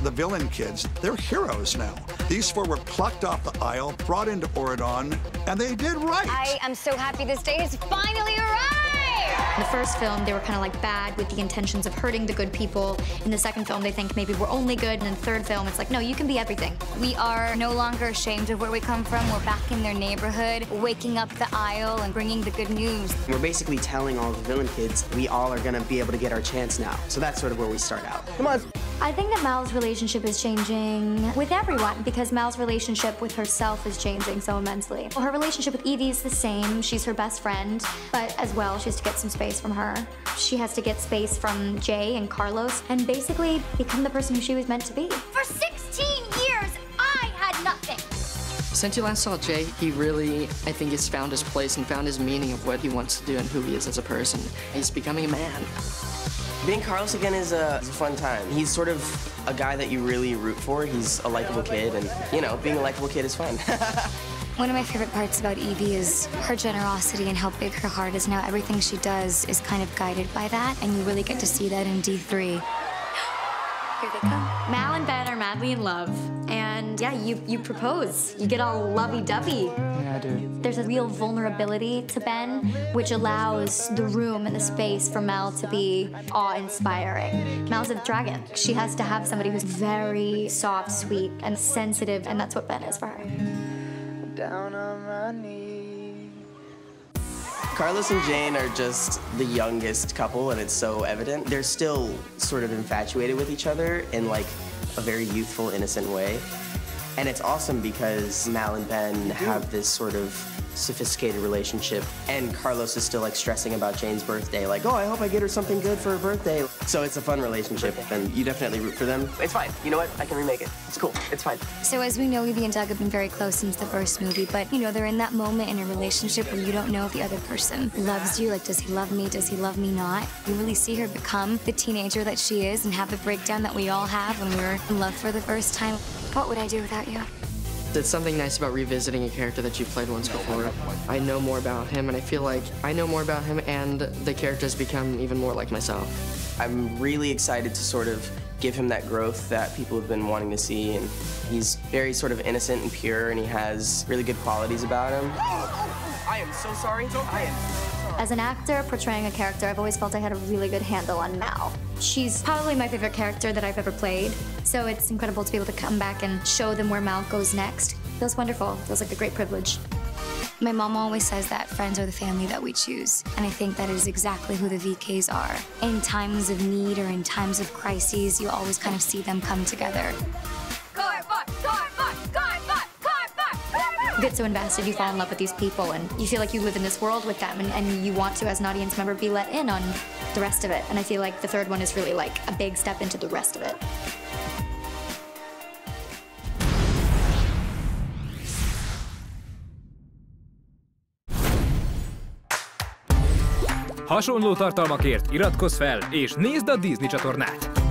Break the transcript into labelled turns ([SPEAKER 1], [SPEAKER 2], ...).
[SPEAKER 1] the villain kids, they're heroes now. These four were plucked off the aisle, brought into Oradon, and they did right.
[SPEAKER 2] I am so happy this day has finally arrived!
[SPEAKER 3] In the first film, they were kind of like bad with the intentions of hurting the good people. In the second film, they think maybe we're only good. And in the third film, it's like, no, you can be everything.
[SPEAKER 2] We are no longer ashamed of where we come from. We're back in their neighborhood, waking up the aisle and bringing the good news.
[SPEAKER 4] We're basically telling all the villain kids we all are gonna be able to get our chance now. So that's sort of where we start out. Come on.
[SPEAKER 3] I think that Mal's relationship is changing with everyone because Mal's relationship with herself is changing so immensely. Well, her relationship with Evie is the same. She's her best friend, but as well, she has to get some space from her. She has to get space from Jay and Carlos and basically become the person who she was meant to be.
[SPEAKER 2] For 16 years, I had nothing.
[SPEAKER 5] Since you last saw Jay, he really, I think, has found his place and found his meaning of what he wants to do and who he is as a person. He's becoming a man.
[SPEAKER 4] Being Carlos again is a fun time. He's sort of a guy that you really root for. He's a likable kid, and, you know, being a likable kid is fun.
[SPEAKER 2] One of my favorite parts about Evie is her generosity and how big her heart is now. Everything she does is kind of guided by that, and you really get to see that in D3. Here they come.
[SPEAKER 3] Mal and Ben are madly in love, and yeah, you propose. You get all lovey-dovey.
[SPEAKER 5] Yeah, I do.
[SPEAKER 3] There's a real vulnerability to Ben, which allows the room and the space for Mal to be awe-inspiring. Mal's a dragon. She has to have somebody who's very soft, sweet, and sensitive, and that's what Ben is for her.
[SPEAKER 4] Down on my knees. Carlos and Jane are just the youngest couple, and it's so evident. They're still sort of infatuated with each other in like a very youthful, innocent way. And it's awesome because Mal and Ben have this sort of sophisticated relationship, and Carlos is still like stressing about Jane's birthday, like, oh, I hope I get her something good for her birthday. So it's a fun relationship, and you definitely root for them. It's fine. You know what? I can remake it. It's cool. It's fine.
[SPEAKER 2] So as we know, Evie and Doug have been very close since the first movie, but, you know, they're in that moment in a relationship where you don't know if the other person loves you. Like, does he love me? Does he love me not? You really see her become the teenager that she is and have the breakdown that we all have when we were in love for the first time. What would I do without you?
[SPEAKER 5] It's something nice about revisiting a character that you played once before. I know more about him, and I feel like I know more about him, and the character has become even more like myself.
[SPEAKER 4] I'm really excited to sort of give him that growth that people have been wanting to see, and he's very sort of innocent and pure, and he has really good qualities about him. I am so sorry.
[SPEAKER 3] As an actor portraying a character, I've always felt I had a really good handle on Mal. She's probably my favorite character that I've ever played, so it's incredible to be able to come back and show them where Mal goes next. Feels wonderful. Feels like a great privilege.
[SPEAKER 2] My mom always says that friends are the family that we choose, and I think that is exactly who the VKs are. In times of need or in times of crises, you always kind of see them come together.
[SPEAKER 3] You get so invested, you fall in love with these people, and you feel like you live in this world with them, and you want to, as an audience member, be let in on the rest of it. And I feel like the third one is really like a big step into the rest of it.
[SPEAKER 6] Hasonló tartalmakért iratkozz fel, és nézd a Disney csatornát!